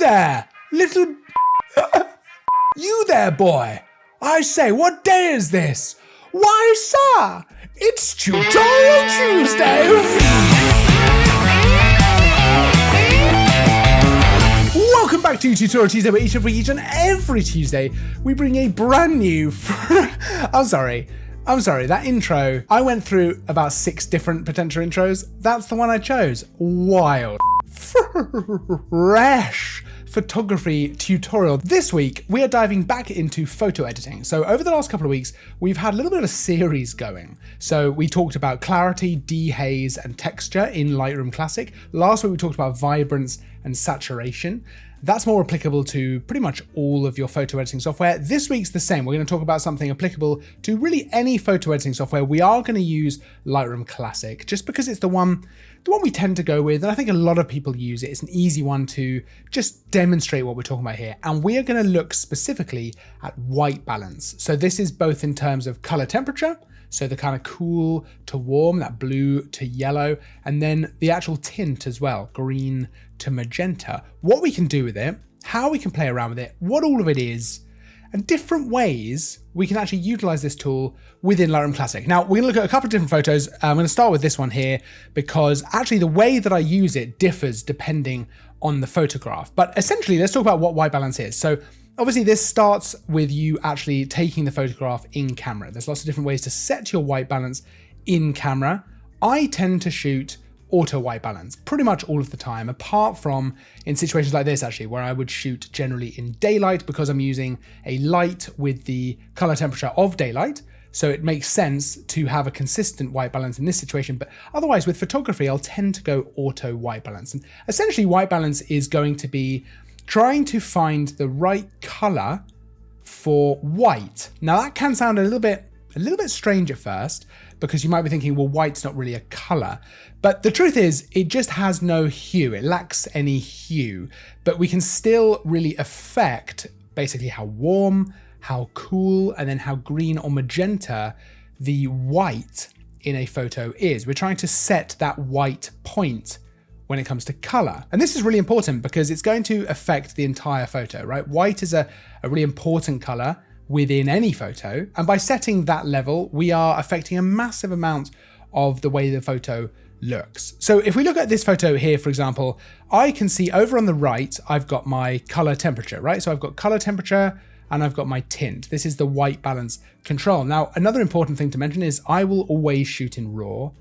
there, little... You there, boy. I say, what day is this? Why, sir, it's Tutorial Tuesday. Welcome back to Tutorial Tuesday, where each and every Tuesday we bring a brand new... I'm sorry, that intro. I went through about 6 different potential intros. That's the one I chose. Wild. Fresh photography tutorial. This week, we are diving back into photo editing. So over the last couple of weeks, we've had a little bit of a series going. So we talked about clarity, dehaze, and texture in Lightroom Classic. Last week, we talked about vibrance and saturation. That's more applicable to pretty much all of your photo editing software. This week's the same. We're going to talk about something applicable to really any photo editing software. We are going to use Lightroom Classic just because it's the one we tend to go with, and I think a lot of people use it. It's an easy one to just demonstrate what we're talking about here. And we are going to look specifically at white balance. So this is both in terms of color temperature, so the kind of cool to warm, that blue to yellow, and then the actual tint as well, green to magenta. What we can do with it, how we can play around with it, what all of it is, and different ways we can actually utilize this tool within Lightroom Classic. Now, we're gonna look at a couple of different photos. I'm gonna start with this one here because actually the way that I use it differs depending on the photograph. But essentially, let's talk about what white balance is. So obviously this starts with you actually taking the photograph in camera. There's lots of different ways to set your white balance in camera. I tend to shoot auto white balance pretty much all of the time, apart from in situations like this actually, where I would shoot generally in daylight because I'm using a light with the color temperature of daylight. So it makes sense to have a consistent white balance in this situation. But otherwise with photography, I'll tend to go auto white balance. And essentially white balance is going to be trying to find the right color for white. Now that can sound a little bit strange at first, because you might be thinking, well, white's not really a color. But the truth is, it just has no hue. It lacks any hue, but we can still really affect basically how warm, how cool, and then how green or magenta the white in a photo is. We're trying to set that white point when it comes to color. And this is really important because it's going to affect the entire photo, right? White is a really important color within any photo. And by setting that level, we are affecting a massive amount of the way the photo looks. So if we look at this photo here, for example, I can see over on the right, I've got my color temperature, right? So I've got color temperature and I've got my tint. This is the white balance control. Now, another important thing to mention is I will always shoot in RAW.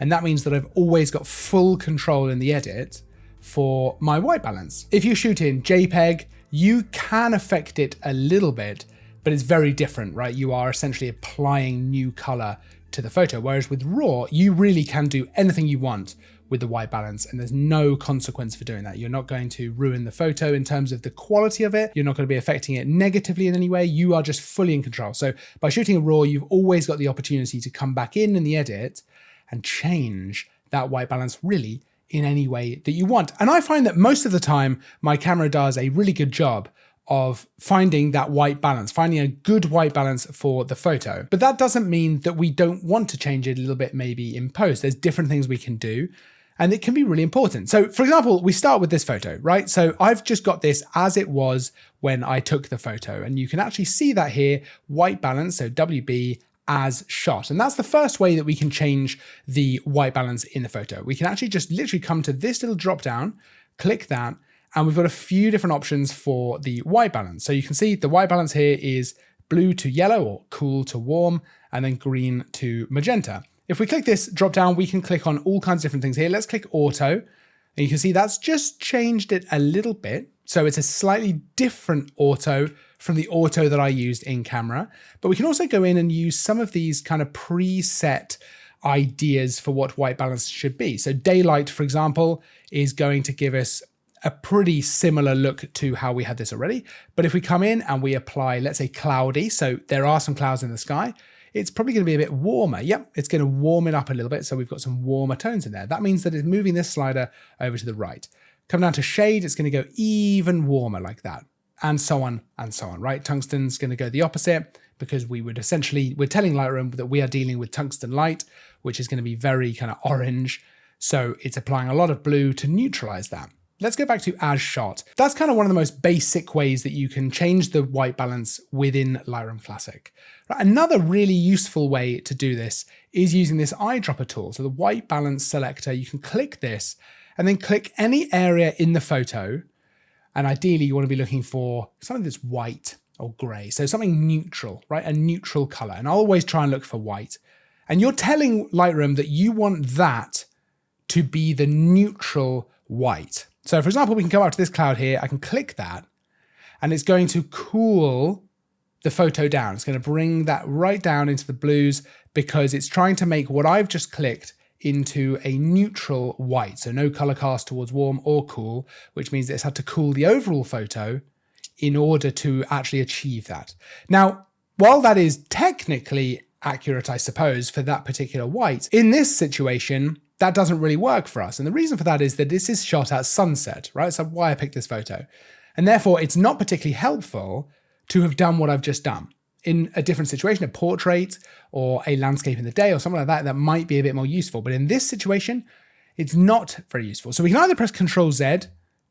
And that means that I've always got full control in the edit for my white balance. If you shoot in JPEG, you can affect it a little bit, but it's very different, right? You are essentially applying new color to the photo. Whereas with RAW, you really can do anything you want with the white balance, and there's no consequence for doing that. You're not going to ruin the photo in terms of the quality of it. You're not going to be affecting it negatively in any way. You are just fully in control. So by shooting a RAW, you've always got the opportunity to come back in the edit and change that white balance really in any way that you want. And I find that most of the time, my camera does a really good job of finding that white balance, finding a good white balance for the photo. But that doesn't mean that we don't want to change it a little bit maybe in post. There's different things we can do, and it can be really important. So for example, we start with this photo, right? So I've just got this as it was when I took the photo, and you can actually see that here, white balance, so WB as shot. And that's the first way that we can change the white balance in the photo. We can actually just literally come to this little drop down, click that, and we've got a few different options for the white balance. So you can see the white balance here is blue to yellow or cool to warm, and then green to magenta. If we click this drop down, we can click on all kinds of different things here. Let's click auto, and you can see that's just changed it a little bit. So it's a slightly different auto from the auto that I used in camera. But we can also go in and use some of these kind of preset ideas for what white balance should be. So daylight, for example, is going to give us a pretty similar look to how we had this already. But if we come in and we apply, let's say cloudy, so there are some clouds in the sky, it's probably going to be a bit warmer. Yep, it's going to warm it up a little bit. So we've got some warmer tones in there. That means that it's moving this slider over to the right. Come down to shade, it's going to go even warmer like that, and so on, right? Tungsten's going to go the opposite because we're telling Lightroom that we are dealing with tungsten light, which is going to be very kind of orange. So it's applying a lot of blue to neutralize that. let's go back to as shot. That's kind of one of the most basic ways that you can change the white balance within Lightroom Classic. Another really useful way to do this is using this eyedropper tool. So the white balance selector, you can click this and then click any area in the photo. And ideally you want to be looking for something that's white or gray. So something neutral, right? A neutral color. And I'll always try and look for white. And you're telling Lightroom that you want that to be the neutral white. So for example, we can go up to this cloud here. I can click that and it's going to cool the photo down. It's going to bring that right down into the blues because it's trying to make what I've just clicked into a neutral white. So no color cast towards warm or cool, which means that it's had to cool the overall photo in order to actually achieve that. Now, while that is technically accurate, I suppose, for that particular white, in this situation, that doesn't really work for us. And the reason for that is that this is shot at sunset, right? So why I picked this photo. And therefore, it's not particularly helpful to have done what I've just done. In a different situation, a portrait or a landscape in the day or something like that, that might be a bit more useful. But in this situation, it's not very useful. So we can either press Control Z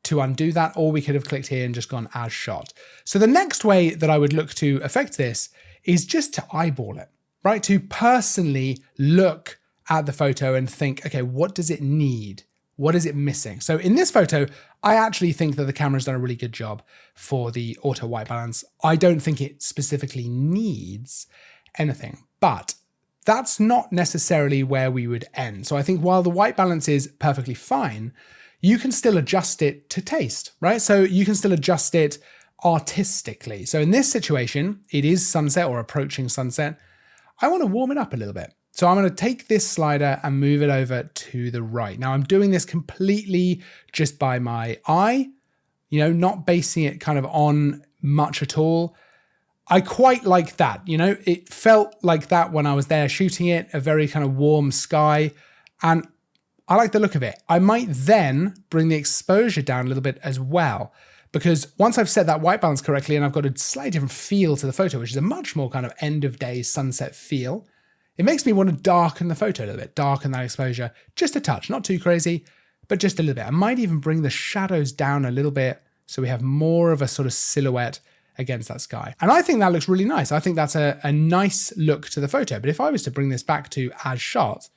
to undo that, or we could have clicked here and just gone as shot. So the next way that I would look to affect this is just to eyeball it, right? To personally look at the photo and think, okay, what does it need? What is it missing? So in this photo, I actually think that the camera's done a really good job for the auto white balance. I don't think it specifically needs anything, but that's not necessarily where we would end. So I think while the white balance is perfectly fine, you can still adjust it to taste, right? So you can still adjust it artistically. So in this situation, it is sunset or approaching sunset. I want to warm it up a little bit. So I'm going to take this slider and move it over to the right. Now I'm doing this completely just by my eye, you know, not basing it kind of on much at all. I quite like that, you know, it felt like that when I was there shooting it, a very kind of warm sky, and I like the look of it. I might then bring the exposure down a little bit as well, because once I've set that white balance correctly and I've got a slightly different feel to the photo, which is a much more kind of end of day sunset feel, it makes me want to darken the photo a little bit, darken that exposure just a touch, not too crazy, but just a little bit. I might even bring the shadows down a little bit so we have more of a sort of silhouette against that sky. And I think that looks really nice. I think that's a nice look to the photo. But if I was to bring this back to as shot,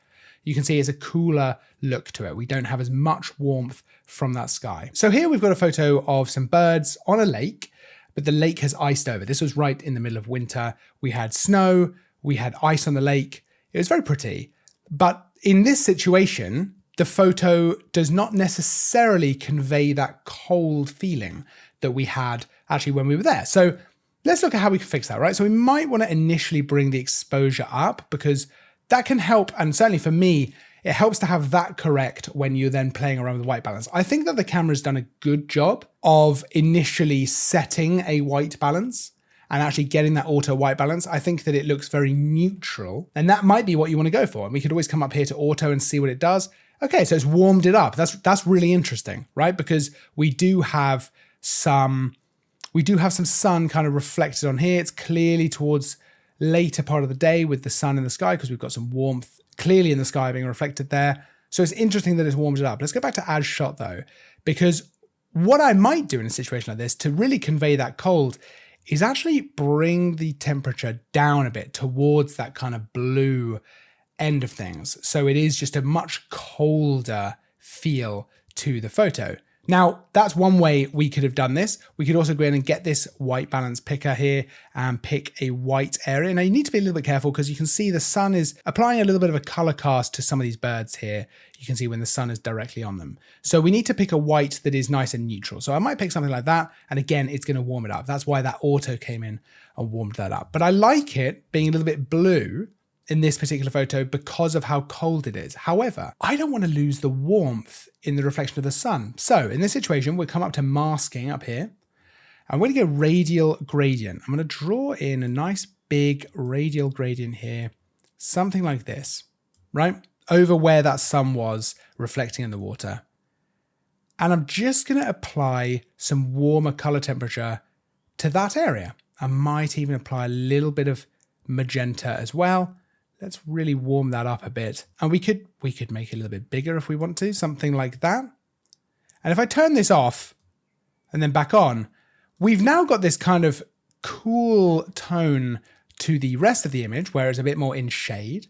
you can see it's a cooler look to it. We don't have as much warmth from that sky. So here we've got a photo of some birds on a lake, but the lake has iced over. This was right in the middle of winter. We had snow, we had ice on the lake. It was very pretty. But in this situation, the photo does not necessarily convey that cold feeling that we had actually when we were there. So let's look at how we can fix that, right? So we might want to initially bring the exposure up because that can help. And certainly for me, it helps to have that correct when you're then playing around with the white balance. I think that the camera's done a good job of initially setting a white balance and actually getting that auto white balance. I think that it looks very neutral, and that might be what you want to go for. And we could always come up here to auto and see what it does. Okay, so it's warmed it up. That's really interesting, right? Because we do have some sun kind of reflected on here. It's clearly towards later part of the day with the sun in the sky because we've got some warmth clearly in the sky being reflected there. So it's interesting that it's warmed it up. Let's go back to as shot though, because what I might do in a situation like this to really convey that cold is actually bring the temperature down a bit towards that kind of blue end of things. So it is just a much colder feel to the photo. Now, that's one way we could have done this. We could also go in and get this white balance picker here and pick a white area. Now, you need to be a little bit careful because you can see the sun is applying a little bit of a color cast to some of these birds here. You can see when the sun is directly on them. So we need to pick a white that is nice and neutral. So I might pick something like that. And again, it's going to warm it up. That's why that auto came in and warmed that up. But I like it being a little bit blue in this particular photo because of how cold it is. However, I don't want to lose the warmth in the reflection of the sun. So in this situation, we'll come up to masking up here. I'm going to go radial gradient. I'm going to draw in a nice big radial gradient here, something like this, right? Over where that sun was reflecting in the water. And I'm just going to apply some warmer color temperature to that area. I might even apply a little bit of magenta as well. Let's really warm that up a bit. And we could make it a little bit bigger if we want to, something like that. And if I turn this off and then back on, we've now got this kind of cool tone to the rest of the image where it's a bit more in shade.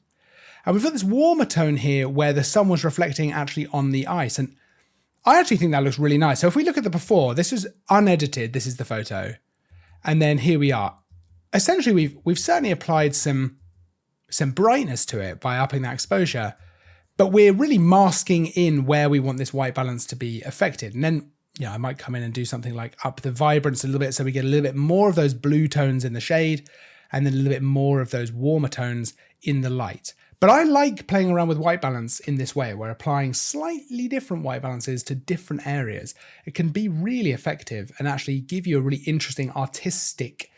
And we've got this warmer tone here where the sun was reflecting actually on the ice. And I actually think that looks really nice. So if we look at the before, this is unedited. This is the photo. And then here we are. Essentially, we've certainly applied some brightness to it by upping that exposure, but we're really masking in where we want this white balance to be affected. And then, I might come in and do something like up the vibrance a little bit so we get a little bit more of those blue tones in the shade and then a little bit more of those warmer tones in the light. But I like playing around with white balance in this way, where applying slightly different white balances to different areas. It can be really effective and actually give you a really interesting artistic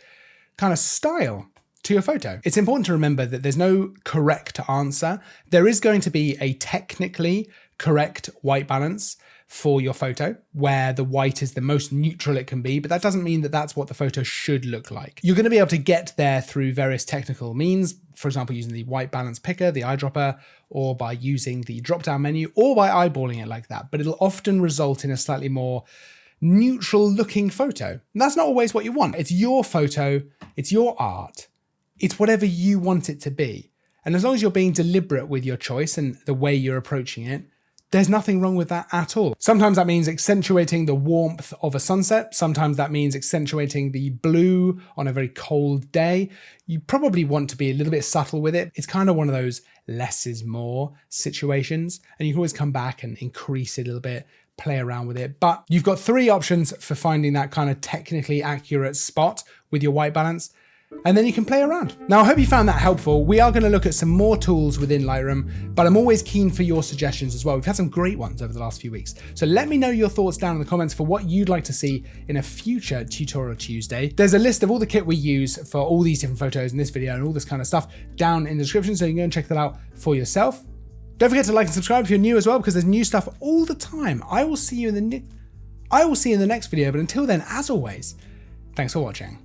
kind of style to your photo. It's important to remember that there's no correct answer. There is going to be a technically correct white balance for your photo, where the white is the most neutral it can be, but that doesn't mean that that's what the photo should look like. You're going to be able to get there through various technical means, for example, using the white balance picker, the eyedropper, or by using the drop-down menu, or by eyeballing it like that, but it'll often result in a slightly more neutral looking photo. And that's not always what you want. It's your photo, it's your art, it's whatever you want it to be. And as long as you're being deliberate with your choice and the way you're approaching it, there's nothing wrong with that at all. Sometimes that means accentuating the warmth of a sunset. Sometimes that means accentuating the blue on a very cold day. You probably want to be a little bit subtle with it. It's kind of one of those less is more situations, and you can always come back and increase it a little bit, play around with it. But you've got 3 options for finding that kind of technically accurate spot with your white balance. And then you can play around. Now, I hope you found that helpful. We are going to look at some more tools within Lightroom, but I'm always keen for your suggestions as well. We've had some great ones over the last few weeks. So let me know your thoughts down in the comments for what you'd like to see in a future Tutorial Tuesday. There's a list of all the kit we use for all these different photos in this video and all this kind of stuff down in the description, so you can go and check that out for yourself. Don't forget to like and subscribe if you're new as well, because there's new stuff all the time. I will see you in the next video, but until then, as always, thanks for watching.